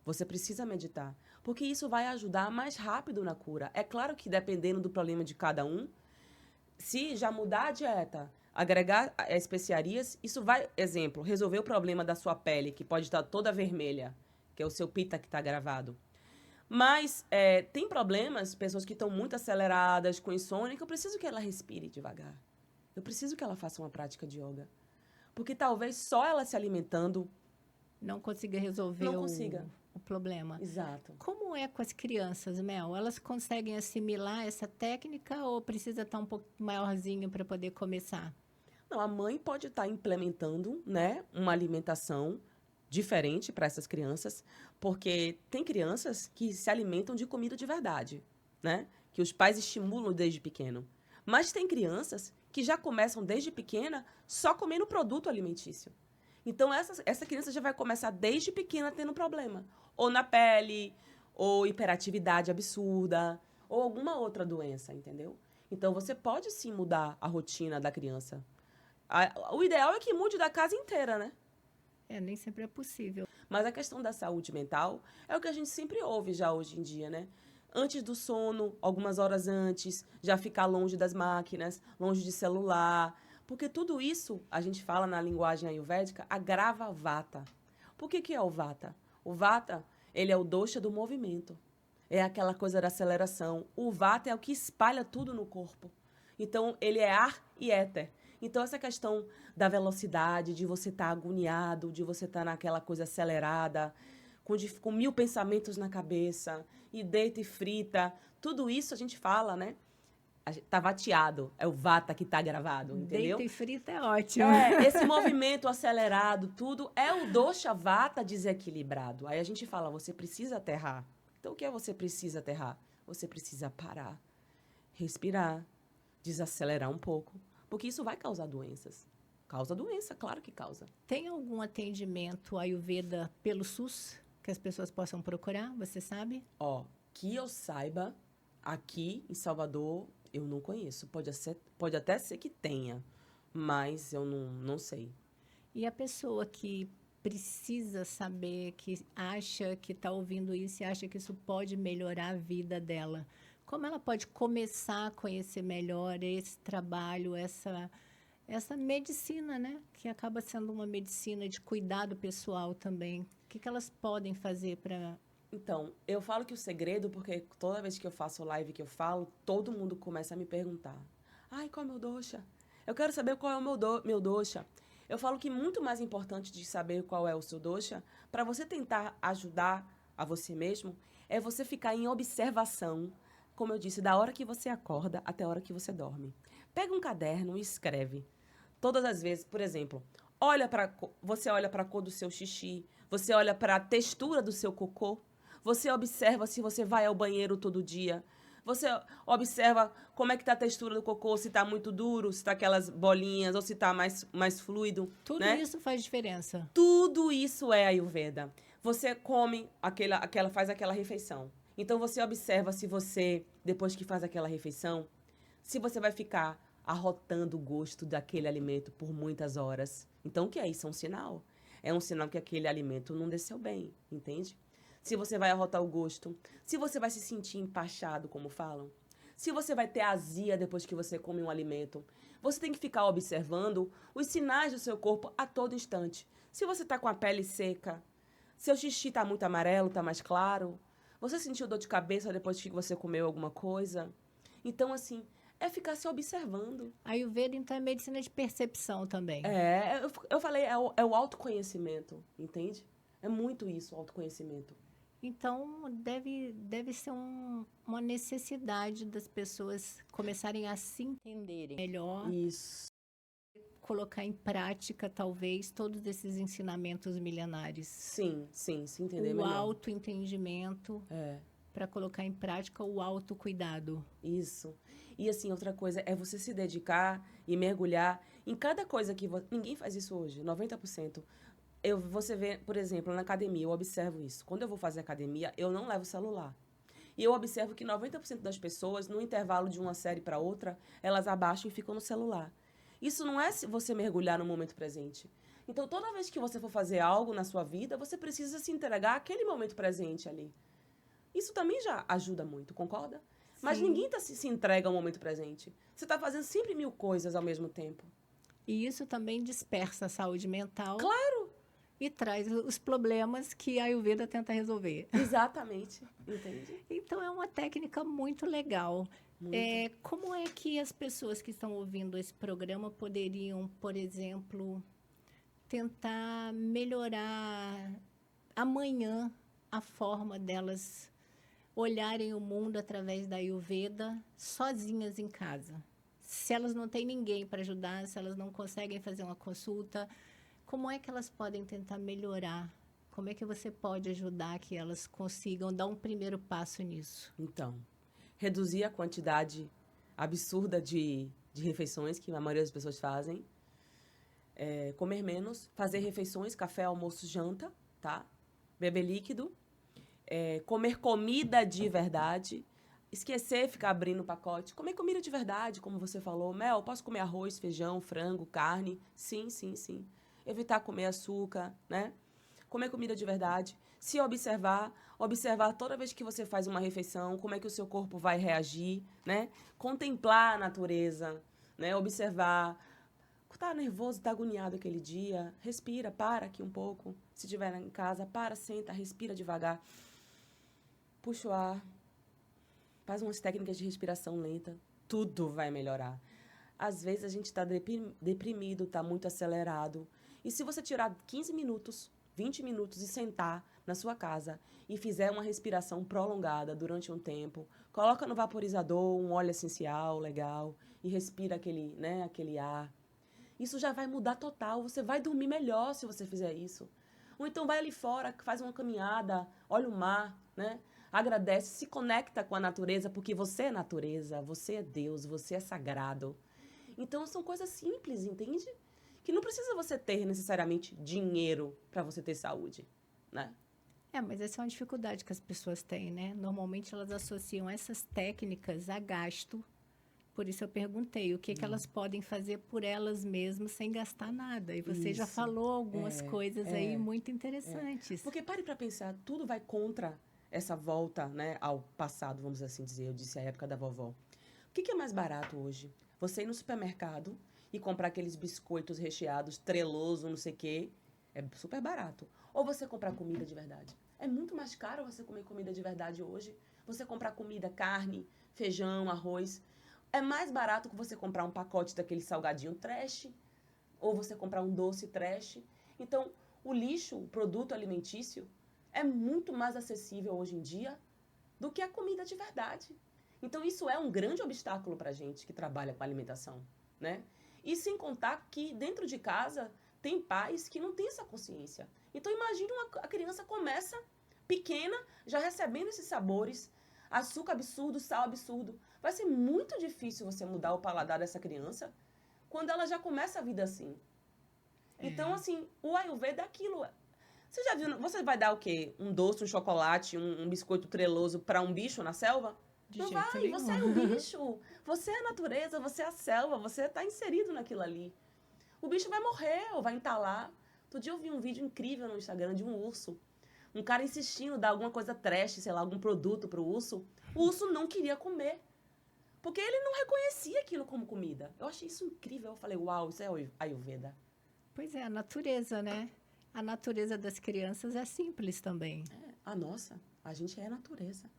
S2: Você precisa meditar, porque isso vai ajudar mais rápido na cura. É claro que dependendo do problema de cada um, se já mudar a dieta, agregar especiarias, isso vai, exemplo, resolver o problema da sua pele, que pode estar toda vermelha, que é o seu pitta que está gravado. Mas tem problemas, pessoas que estão muito aceleradas, com insônia, que eu preciso que ela respire devagar. Eu preciso que ela faça uma prática de yoga. Porque talvez só ela se alimentando
S1: não consiga resolver o problema.
S2: Exato.
S1: Como é com as crianças, Mel? Elas conseguem assimilar essa técnica ou precisa estar um pouco maiorzinho para poder começar?
S2: Não, a mãe pode estar implementando, né, uma alimentação diferente para essas crianças, porque tem crianças que se alimentam de comida de verdade, né? Que os pais estimulam desde pequeno. Mas tem crianças que já começam desde pequena só comendo produto alimentício. Então, essa criança já vai começar desde pequena tendo problema. Ou na pele, ou hiperatividade absurda, ou alguma outra doença, entendeu? Então, você pode sim mudar a rotina da criança. O ideal é que mude da casa inteira, né?
S1: Nem sempre é possível.
S2: Mas a questão da saúde mental é o que a gente sempre ouve já hoje em dia, né? Antes do sono, algumas horas antes, já ficar longe das máquinas, longe de celular. Porque tudo isso, a gente fala na linguagem ayurvédica, agrava vata. Por que é o vata? O vata, ele é o dosha do movimento. É aquela coisa da aceleração. O vata é o que espalha tudo no corpo. Então, ele é ar e éter. Então, essa questão da velocidade, de você estar agoniado, de você estar naquela coisa acelerada, com 1000 pensamentos na cabeça, e deita e frita, tudo isso a gente fala, né? Tá vateado, é o vata que tá gravado, entendeu?
S1: Deita e frita é ótimo.
S2: Esse movimento acelerado, tudo, é o dosha vata desequilibrado. Aí a gente fala, você precisa aterrar. Então, o que é você precisa aterrar? Você precisa parar, respirar, desacelerar um pouco, porque isso vai causar doenças. Causa doença, claro que causa.
S1: Tem algum atendimento Ayurveda pelo SUS que as pessoas possam procurar, você sabe?
S2: Que eu saiba, aqui em Salvador, eu não conheço. Pode até ser que tenha, mas eu não sei.
S1: E a pessoa que precisa saber, que acha que está ouvindo isso e acha que isso pode melhorar a vida dela, como ela pode começar a conhecer melhor esse trabalho, essa medicina, né? Que acaba sendo uma medicina de cuidado pessoal também. O que elas podem fazer para...
S2: Então, eu falo que o segredo, porque toda vez que eu faço live que eu falo, todo mundo começa a me perguntar. Ai, qual é o meu dosha? Eu quero saber qual é o meu dosha. Eu falo que muito mais importante de saber qual é o seu dosha, para você tentar ajudar a você mesmo, é você ficar em observação, como eu disse, da hora que você acorda até a hora que você dorme. Pega um caderno e escreve. Todas as vezes, por exemplo, você olha para a cor do seu xixi, você olha para a textura do seu cocô, você observa se você vai ao banheiro todo dia, você observa como é que tá a textura do cocô, se está muito duro, se está aquelas bolinhas ou se está mais fluido,
S1: Tudo
S2: né?
S1: isso faz diferença.
S2: Tudo isso é Ayurveda. Você come faz aquela refeição. Então você observa se você, depois que faz aquela refeição, se você vai ficar arrotando o gosto daquele alimento por muitas horas. Então, o que é isso? É um sinal. É um sinal que aquele alimento não desceu bem, entende? Se você vai arrotar o gosto, se você vai se sentir empachado, como falam, se você vai ter azia depois que você come um alimento, você tem que ficar observando os sinais do seu corpo a todo instante. Se você está com a pele seca, seu xixi está muito amarelo, está mais claro, você sentiu dor de cabeça depois que você comeu alguma coisa. Então, assim, é ficar se observando.
S1: A Ayurveda, então, é medicina de percepção também.
S2: Eu falei, é o autoconhecimento, entende? É muito isso, o autoconhecimento.
S1: Então, deve ser uma necessidade das pessoas começarem a se entenderem melhor.
S2: Isso.
S1: Colocar em prática, talvez, todos esses ensinamentos milenares.
S2: Sim, se entender melhor.
S1: O autoentendimento. Para colocar em prática o autocuidado.
S2: Isso. E, assim, outra coisa é você se dedicar e mergulhar em cada coisa que... Ninguém faz isso hoje, 90%. Você vê, por exemplo, na academia, eu observo isso. Quando eu vou fazer academia, eu não levo celular. E eu observo que 90% das pessoas, no intervalo de uma série para outra, elas abaixam e ficam no celular. Isso não é você mergulhar no momento presente. Então, toda vez que você for fazer algo na sua vida, você precisa se entregar àquele momento presente ali. Isso também já ajuda muito, concorda? Sim. Mas ninguém se entrega ao momento presente. Você está fazendo sempre 1000 coisas ao mesmo tempo.
S1: E isso também dispersa a saúde mental.
S2: Claro!
S1: E traz os problemas que a Ayurveda tenta resolver.
S2: Exatamente, entende?
S1: Então, é uma técnica muito legal. Muito. Como é que as pessoas que estão ouvindo esse programa poderiam, por exemplo, tentar melhorar amanhã a forma delas olharem o mundo através da Ayurveda sozinhas em casa? Se elas não têm ninguém para ajudar, se elas não conseguem fazer uma consulta, como é que elas podem tentar melhorar? Como é que você pode ajudar que elas consigam dar um primeiro passo nisso?
S2: Então, reduzir a quantidade absurda de refeições que a maioria das pessoas fazem. Comer menos, fazer refeições, café, almoço, janta, tá? Beber líquido. Comer comida de verdade. Esquecer, ficar abrindo pacote. Comer comida de verdade, como você falou. Mel, posso comer arroz, feijão, frango, carne? Sim. Evitar comer açúcar, né? Comer comida de verdade. Se observar toda vez que você faz uma refeição, como é que o seu corpo vai reagir, né? Contemplar a natureza, né? Observar. Tá nervoso, tá agoniado aquele dia, respira, para aqui um pouco. Se estiver em casa, senta, respira devagar. Puxa o ar. Faz umas técnicas de respiração lenta. Tudo vai melhorar. Às vezes a gente está deprimido, está muito acelerado. E se você tirar 15 minutos, 20 minutos e sentar na sua casa e fizer uma respiração prolongada durante um tempo, coloca no vaporizador um óleo essencial legal e respira aquele ar. Isso já vai mudar total. Você vai dormir melhor se você fizer isso. Ou então vai ali fora, faz uma caminhada, olha o mar, né? Agradece, se conecta com a natureza, porque você é natureza, você é Deus, você é sagrado. Então, são coisas simples, entende? Que não precisa você ter necessariamente dinheiro para você ter saúde, né?
S1: Mas essa é uma dificuldade que as pessoas têm, né? Normalmente, elas associam essas técnicas a gasto. Por isso eu perguntei o que elas podem fazer por elas mesmas sem gastar nada. E você já falou algumas coisas aí muito interessantes.
S2: Porque pare para pensar, tudo vai contra essa volta, né, ao passado, vamos assim dizer. Eu disse a época da vovó. O que é mais barato hoje? Você ir no supermercado e comprar aqueles biscoitos recheados, treloso, não sei o quê. É super barato. Ou você comprar comida de verdade. É muito mais caro você comer comida de verdade hoje. Você comprar comida, carne, feijão, arroz. É mais barato que você comprar um pacote daquele salgadinho trash. Ou você comprar um doce trash. Então, o lixo, o produto alimentício, é muito mais acessível hoje em dia do que a comida de verdade. Então, isso é um grande obstáculo para a gente que trabalha com alimentação, né? E sem contar que dentro de casa tem pais que não têm essa consciência. Então, imagine a criança começa pequena, já recebendo esses sabores, açúcar absurdo, sal absurdo. Vai ser muito difícil você mudar o paladar dessa criança quando ela já começa a vida assim. Então, assim, o Ayurveda é aquilo. Você já viu? Você vai dar o quê? Um doce, um chocolate, um biscoito treloso para um bicho na selva?
S1: De
S2: Não
S1: jeito
S2: vai,
S1: nenhum.
S2: você é o bicho. Você é a natureza, você é a selva, você está inserido naquilo ali. O bicho vai morrer ou vai entalar. Outro dia eu vi um vídeo incrível no Instagram de um urso. Um cara insistindo em dar alguma coisa trash, sei lá, algum produto pro urso. O urso não queria comer. Porque ele não reconhecia aquilo como comida. Eu achei isso incrível. Eu falei, uau, isso é Ayurveda.
S1: Pois é, a natureza, né? A natureza das crianças é simples também.
S2: A nossa, a gente é a natureza.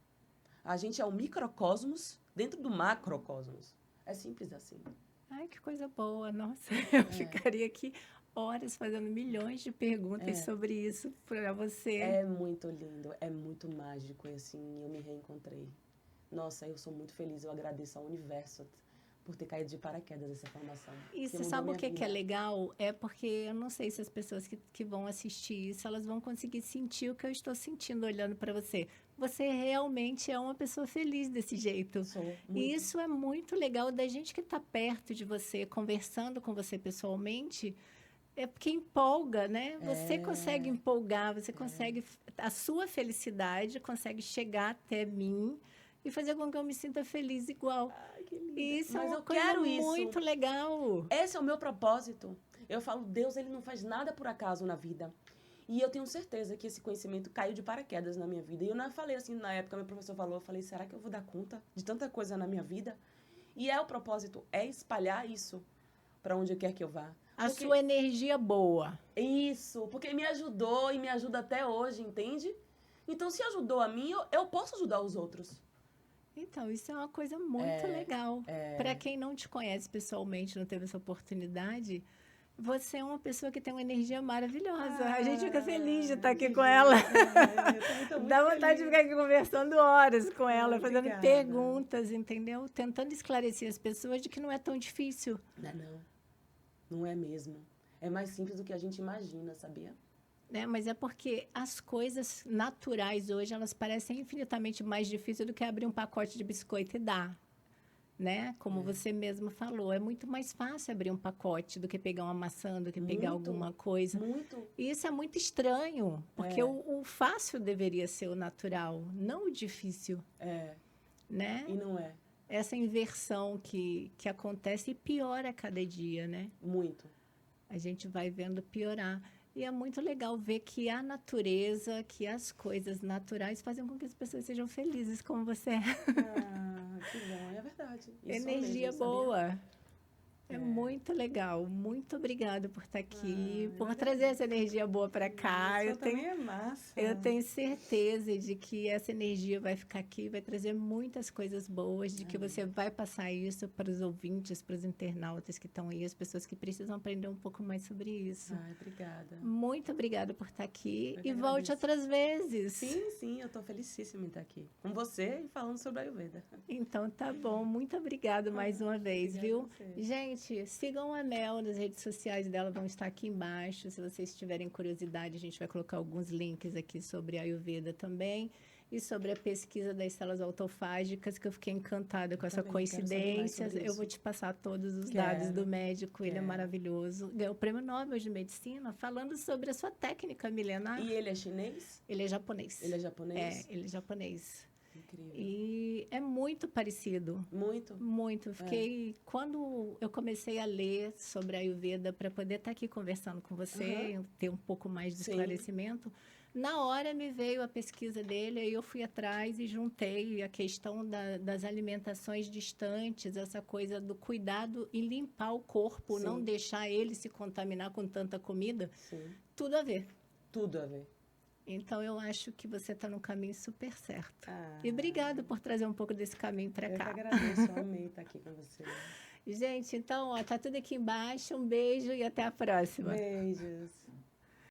S2: A gente é o microcosmos dentro do macrocosmos. É simples assim.
S1: Ai, que coisa boa. Nossa, eu ficaria aqui horas fazendo milhões de perguntas sobre isso para você.
S2: É muito lindo, é muito mágico e assim, eu me reencontrei. Nossa, eu sou muito feliz, eu agradeço ao universo por ter caído de paraquedas essa formação.
S1: E você sabe o que é legal? É porque eu não sei se as pessoas que vão assistir isso, elas vão conseguir sentir o que eu estou sentindo olhando para você. Você realmente é uma pessoa feliz desse jeito.
S2: Sou muito.
S1: E isso é muito legal da gente que está perto de você, conversando com você pessoalmente. É porque empolga, né? Você consegue empolgar, você consegue... A sua felicidade consegue chegar até mim e fazer com que eu me sinta feliz igual.
S2: Ai, que linda.
S1: E isso
S2: Mas
S1: é uma
S2: eu
S1: coisa
S2: quero
S1: muito legal.
S2: Esse é o meu propósito. Eu falo, Deus, ele não faz nada por acaso na vida. E eu tenho certeza que esse conhecimento caiu de paraquedas na minha vida. E eu não falei assim, na época, meu professor falou, eu falei, será que eu vou dar conta de tanta coisa na minha vida? E é o propósito, é espalhar isso para onde quer que eu vá.
S1: A sua energia boa.
S2: Isso, porque me ajudou e me ajuda até hoje, entende? Então, se ajudou a mim, eu posso ajudar os outros.
S1: Então, isso é uma coisa muito legal. Para quem não te conhece pessoalmente, não teve essa oportunidade, você é uma pessoa que tem uma energia maravilhosa. A gente fica feliz de estar aqui com ela. Dá vontade de ficar aqui conversando horas com ela, fazendo perguntas, entendeu? Tentando esclarecer as pessoas de que não é tão difícil.
S2: Não é mesmo. É mais simples do que a gente imagina, sabia?
S1: Mas é porque as coisas naturais hoje, elas parecem infinitamente mais difíceis do que abrir um pacote de biscoito e dar. Né? Como você mesmo falou, é muito mais fácil abrir um pacote do que pegar uma maçã, do que pegar alguma coisa. E isso é muito estranho, porque o fácil deveria ser o natural, não o difícil. Né?
S2: E não é.
S1: Essa inversão que acontece e piora a cada dia, né?
S2: Muito.
S1: A gente vai vendo piorar. E é muito legal ver que a natureza, que as coisas naturais fazem com que as pessoas sejam felizes como você é.
S2: Que bom, é verdade. Isso
S1: Energia
S2: mesmo,
S1: boa. É muito legal. Muito obrigada por estar aqui, por trazer essa energia boa para cá.
S3: Isso também é massa.
S1: Eu tenho certeza de que essa energia vai ficar aqui, vai trazer muitas coisas boas, de que você vai passar isso para os ouvintes, para os internautas que estão aí, as pessoas que precisam aprender um pouco mais sobre isso.
S2: Obrigada.
S1: Muito obrigada por estar aqui e volte outras vezes.
S2: Sim, eu estou felicíssima em estar aqui com você e falando sobre a Ayurveda.
S1: Então, tá bom. Muito obrigada mais uma vez, viu? Gente, sigam a Mel nas redes sociais dela, vão estar aqui embaixo. Se vocês tiverem curiosidade, a gente vai colocar alguns links aqui sobre a Ayurveda também e sobre a pesquisa das células autofágicas, que eu fiquei encantada com essa coincidência. Eu vou te passar todos os dados do médico, ele é maravilhoso. Ganhou o Prêmio Nobel de Medicina falando sobre a sua técnica milenar.
S2: E ele é chinês?
S1: Ele é japonês.
S2: Ele é japonês?
S1: Ele é japonês.
S2: Incrível.
S1: E é muito parecido.
S2: Muito?
S1: Muito. Quando eu comecei a ler sobre a Ayurveda, para poder estar aqui conversando com você, ter um pouco mais de esclarecimento, Na hora me veio a pesquisa dele, aí eu fui atrás e juntei a questão das alimentações distantes, essa coisa do cuidado em limpar o corpo, não
S2: Sim.
S1: deixar ele se contaminar com tanta comida,
S2: Sim.
S1: tudo a ver.
S2: Tudo a ver.
S1: Então, eu acho que você está no caminho super certo.
S2: Ah,
S1: E obrigada por trazer um pouco desse caminho para
S2: eu que
S1: cá.
S2: agradeço, eu amei estar aqui com você.
S1: Gente, então, ó, tá tudo aqui embaixo. Um beijo e até a próxima.
S2: Beijos.